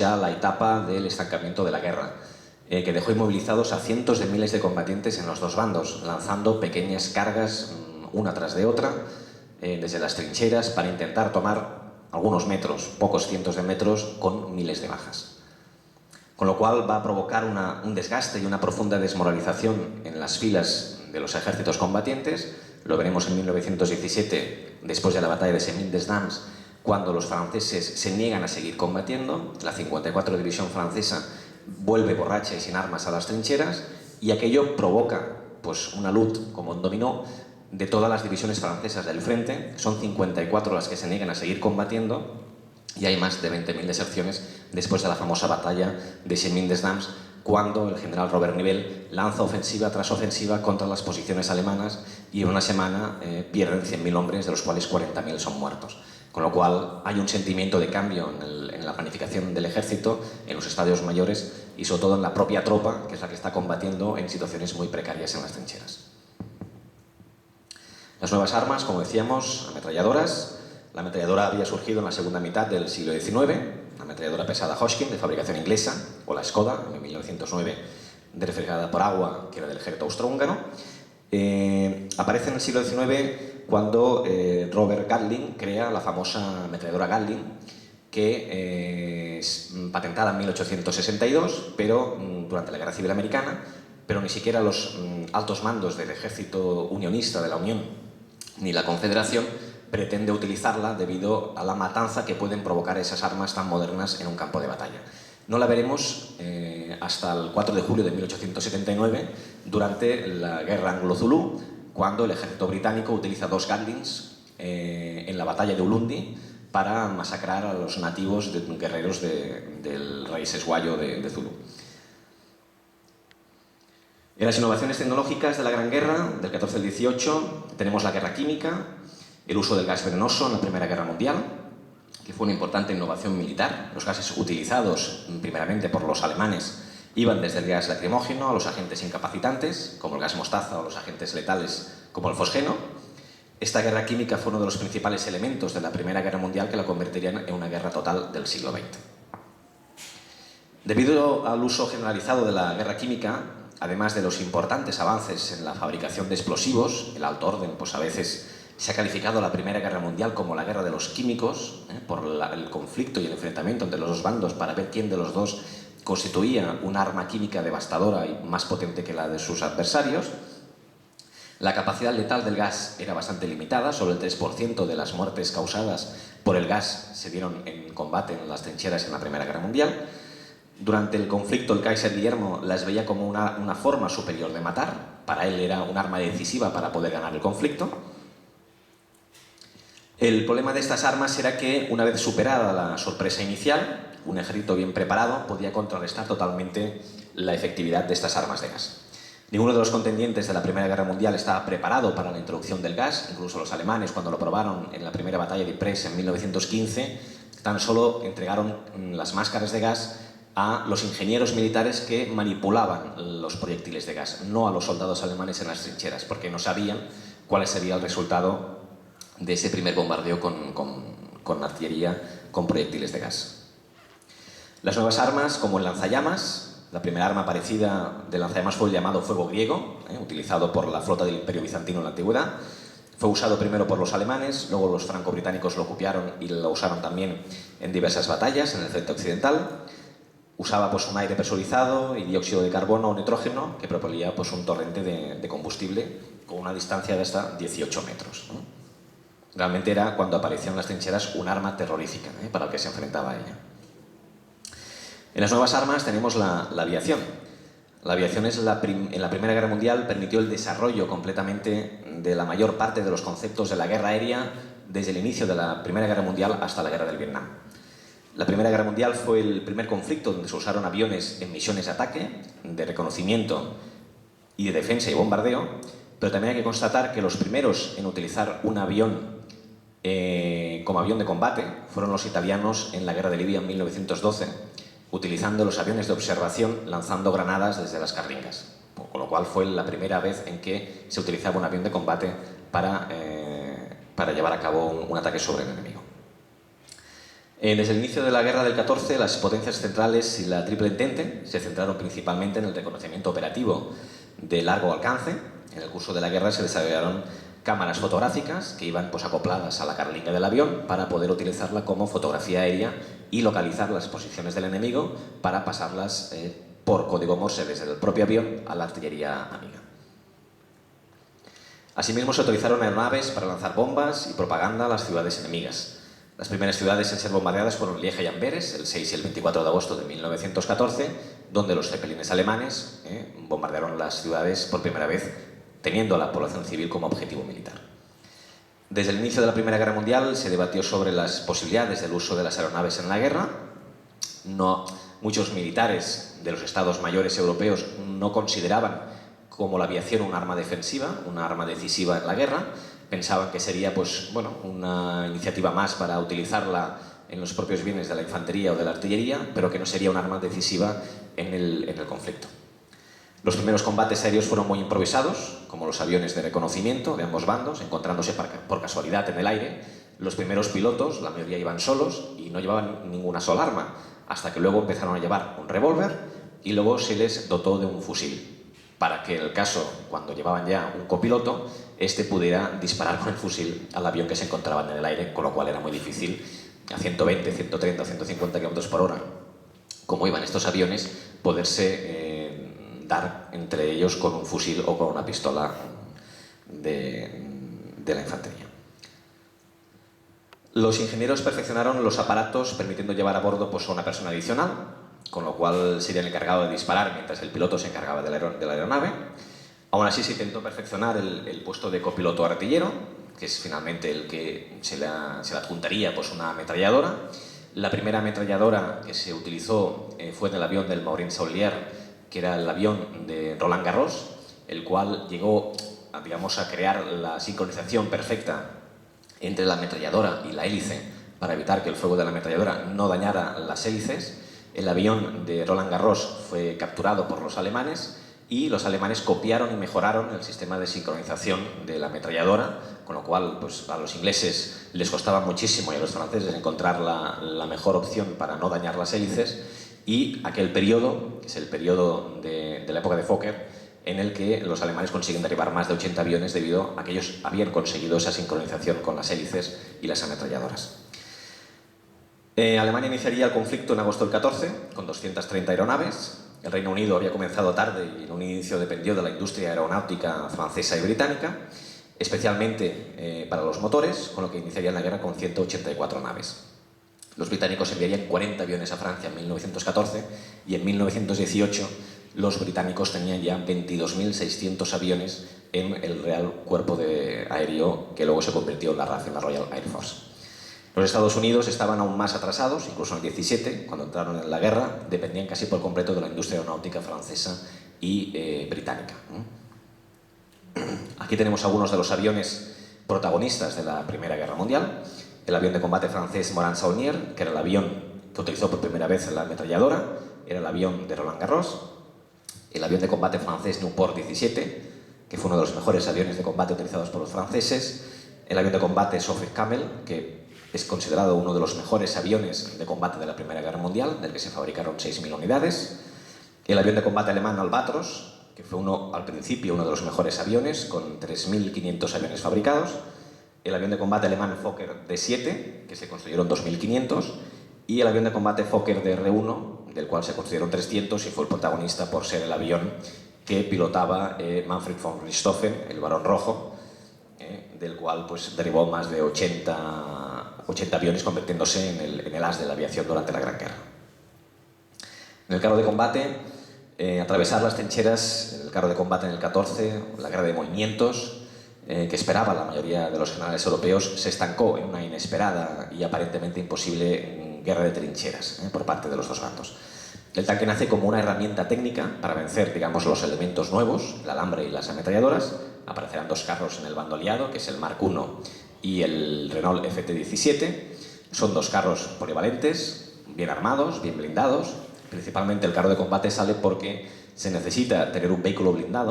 ya la etapa del estancamiento de la guerra, que dejó inmovilizados a cientos de miles de combatientes en los dos bandos, lanzando pequeñas cargas una tras de otra desde las trincheras para intentar tomar algunos metros, pocos cientos de metros, con miles de bajas. Con lo cual va a provocar un desgaste y una profunda desmoralización en las filas de los ejércitos combatientes. Lo veremos en 1917, después de la batalla de Semines-Desdames, cuando los franceses se niegan a seguir combatiendo. La 54 División Francesa vuelve borracha y sin armas a las trincheras, y aquello provoca pues, una luz como un dominó de todas las divisiones francesas del frente. Son 54 las que se niegan a seguir combatiendo, y hay más de 20.000 deserciones después de la famosa batalla de Semines-Desdames, cuando el general Robert Nivelle lanza ofensiva tras ofensiva contra las posiciones alemanas, y en una semana pierden 100.000 hombres, de los cuales 40.000 son muertos. Con lo cual hay un sentimiento de cambio en la planificación del ejército, en los estadios mayores y sobre todo en la propia tropa, que es la que está combatiendo en situaciones muy precarias en las trincheras. Las nuevas armas, como decíamos, ametralladoras. La ametralladora había surgido en la segunda mitad del siglo XIX, la ametralladora pesada Hodgkin, de fabricación inglesa, o la Skoda, en 1909, de refrigerada por agua, que era del ejército austrohúngaro. Aparece en el siglo XIX cuando Robert Gatling crea la famosa ametralladora Gatling, que es patentada en 1862, pero durante la Guerra Civil Americana, pero ni siquiera los altos mandos del ejército unionista de la Unión ni la Confederación pretende utilizarla debido a la matanza que pueden provocar esas armas tan modernas en un campo de batalla. No la veremos hasta el 4 de julio de 1879, durante la guerra anglo-zulú, cuando el ejército británico utiliza dos Gatlings en la batalla de Ulundi para masacrar a los nativos guerreros del rey Sesguayo de Zulú. En las innovaciones tecnológicas de la Gran Guerra, del 14 al 18, tenemos la guerra química, el uso del gas venenoso en la Primera Guerra Mundial, que fue una importante innovación militar. Los gases utilizados primeramente por los alemanes iban desde el gas lacrimógeno a los agentes incapacitantes, como el gas mostaza, o los agentes letales, como el fosgeno. Esta guerra química fue uno de los principales elementos de la Primera Guerra Mundial, que la convertirían en una guerra total del siglo XX. Debido al uso generalizado de la guerra química, además de los importantes avances en la fabricación de explosivos, el alto orden, pues a veces se ha calificado la Primera Guerra Mundial como la guerra de los químicos, por el conflicto y el enfrentamiento entre los dos bandos para ver quién de los dos constituía un arma química devastadora y más potente que la de sus adversarios. La capacidad letal del gas era bastante limitada, solo el 3% de las muertes causadas por el gas se dieron en combate en las trincheras en la Primera Guerra Mundial. Durante el conflicto, el Kaiser Guillermo las veía como una forma superior de matar. Para él era un arma decisiva para poder ganar el conflicto. El problema de estas armas era que, una vez superada la sorpresa inicial, un ejército bien preparado podía contrarrestar totalmente la efectividad de estas armas de gas. Ninguno de los contendientes de la Primera Guerra Mundial estaba preparado para la introducción del gas. Incluso los alemanes, cuando lo probaron en la primera batalla de Ypres en 1915, tan solo entregaron las máscaras de gas a los ingenieros militares que manipulaban los proyectiles de gas, no a los soldados alemanes en las trincheras, porque no sabían cuál sería el resultado de ese primer bombardeo con artillería con proyectiles de gas. Las nuevas armas, como el lanzallamas, la primera arma parecida de lanzallamas fue el llamado fuego griego, utilizado por la flota del Imperio Bizantino en la antigüedad. Fue usado primero por los alemanes, luego los franco-británicos lo copiaron y lo usaron también en diversas batallas en el frente occidental. Usaba pues, un aire presurizado y dióxido de carbono o nitrógeno que propelía pues, un torrente de combustible con una distancia de hasta 18 metros. Realmente era, cuando apareció en las trincheras, un arma terrorífica para el que se enfrentaba a ella. En las nuevas armas tenemos la aviación. La aviación en la Primera Guerra Mundial permitió el desarrollo completamente de la mayor parte de los conceptos de la guerra aérea desde el inicio de la Primera Guerra Mundial hasta la Guerra del Vietnam. La Primera Guerra Mundial fue el primer conflicto donde se usaron aviones en misiones de ataque, de reconocimiento y de defensa y bombardeo, pero también hay que constatar que los primeros en utilizar un avión como avión de combate fueron los italianos en la Guerra de Libia en 1912, utilizando los aviones de observación lanzando granadas desde las carringas, con lo cual fue la primera vez en que se utilizaba un avión de combate para llevar a cabo un ataque sobre el enemigo. Desde el inicio de la guerra del 14, las potencias centrales y la Triple Entente se centraron principalmente en el reconocimiento operativo de largo alcance. En el curso de la guerra se desarrollaron cámaras fotográficas que iban acopladas a la carlinga del avión para poder utilizarla como fotografía aérea y localizar las posiciones del enemigo para pasarlas por código Morse desde el propio avión a la artillería amiga. Asimismo, se utilizaron aeronaves para lanzar bombas y propaganda a las ciudades enemigas. Las primeras ciudades en ser bombardeadas fueron Lieja y Amberes, el 6 y el 24 de agosto de 1914, donde los zeppelines alemanes bombardearon las ciudades por primera vez, teniendo a la población civil como objetivo militar. Desde el inicio de la Primera Guerra Mundial se debatió sobre las posibilidades del uso de las aeronaves en la guerra. Muchos militares de los estados mayores europeos no consideraban como la aviación un arma defensiva, una arma decisiva en la guerra. Pensaban que sería una iniciativa más para utilizarla en los propios bienes de la infantería o de la artillería, pero que no sería un arma decisiva en el conflicto. Los primeros combates aéreos fueron muy improvisados, como los aviones de reconocimiento de ambos bandos, encontrándose por casualidad en el aire. Los primeros pilotos, la mayoría iban solos y no llevaban ninguna sola arma, hasta que luego empezaron a llevar un revólver y luego se les dotó de un fusil, para que en el caso, cuando llevaban ya un copiloto, este pudiera disparar con el fusil al avión que se encontraban en el aire, con lo cual era muy difícil, a 120, 130, 150 km por hora, como iban estos aviones, poderse dar entre ellos con un fusil o con una pistola de la infantería. Los ingenieros perfeccionaron los aparatos permitiendo llevar a bordo a una persona adicional, con lo cual sería el encargado de disparar mientras el piloto se encargaba de la aeronave. Aún así se intentó perfeccionar el puesto de copiloto artillero, que es finalmente el que se le adjuntaría una ametralladora. La primera ametralladora que se utilizó fue en el avión del Maureen Saulnier, que era el avión de Roland Garros, el cual llegó a crear la sincronización perfecta entre la ametralladora y la hélice para evitar que el fuego de la ametralladora no dañara las hélices. El avión de Roland Garros fue capturado por los alemanes y los alemanes copiaron y mejoraron el sistema de sincronización de la ametralladora, con lo cual a los ingleses les costaba muchísimo y a los franceses encontrar la mejor opción para no dañar las hélices, y aquel periodo, que es el periodo de la época de Fokker, en el que los alemanes consiguen derribar más de 80 aviones debido a que ellos habían conseguido esa sincronización con las hélices y las ametralladoras. Alemania iniciaría el conflicto en agosto del 14 con 230 aeronaves. El Reino Unido había comenzado tarde y en un inicio dependió de la industria aeronáutica francesa y británica, especialmente para los motores, con lo que iniciarían la guerra con 184 naves. Los británicos enviarían 40 aviones a Francia en 1914 y en 1918 los británicos tenían ya 22.600 aviones en el Real Cuerpo Aéreo, que luego se convirtió en la RAF, en la Royal Air Force. Los Estados Unidos estaban aún más atrasados, incluso en el 17, cuando entraron en la guerra, dependían casi por completo de la industria aeronáutica francesa y británica. Aquí tenemos algunos de los aviones protagonistas de la Primera Guerra Mundial. El avión de combate francés Morane Saulnier, que era el avión que utilizó por primera vez la ametralladora, era el avión de Roland Garros. El avión de combate francés Nieuport 17, que fue uno de los mejores aviones de combate utilizados por los franceses. El avión de combate Sopwith Camel, que es considerado uno de los mejores aviones de combate de la Primera Guerra Mundial, del que se fabricaron 6.000 unidades. El avión de combate alemán Albatros, que fue al principio uno de los mejores aviones, con 3.500 aviones fabricados. El avión de combate alemán Fokker D7, que se construyeron 2.500. Y el avión de combate Fokker DR-1, del cual se construyeron 300 y fue el protagonista por ser el avión que pilotaba Manfred von Richthofen, el Barón Rojo, del cual derribó más de 80 aviones, convirtiéndose en el as de la aviación durante la Gran Guerra. En el carro de combate, atravesar las trincheras, el carro de combate en el 14, la guerra de movimientos, que esperaba la mayoría de los generales europeos, se estancó en una inesperada y aparentemente imposible guerra de trincheras por parte de los dos bandos. El tanque nace como una herramienta técnica para vencer, los elementos nuevos, el alambre y las ametralladoras. Aparecerán dos carros en el bando aliado, que es el Mark I y el Renault FT-17. Son dos carros polivalentes, bien armados, bien blindados. Principalmente el carro de combate sale porque se necesita tener un vehículo blindado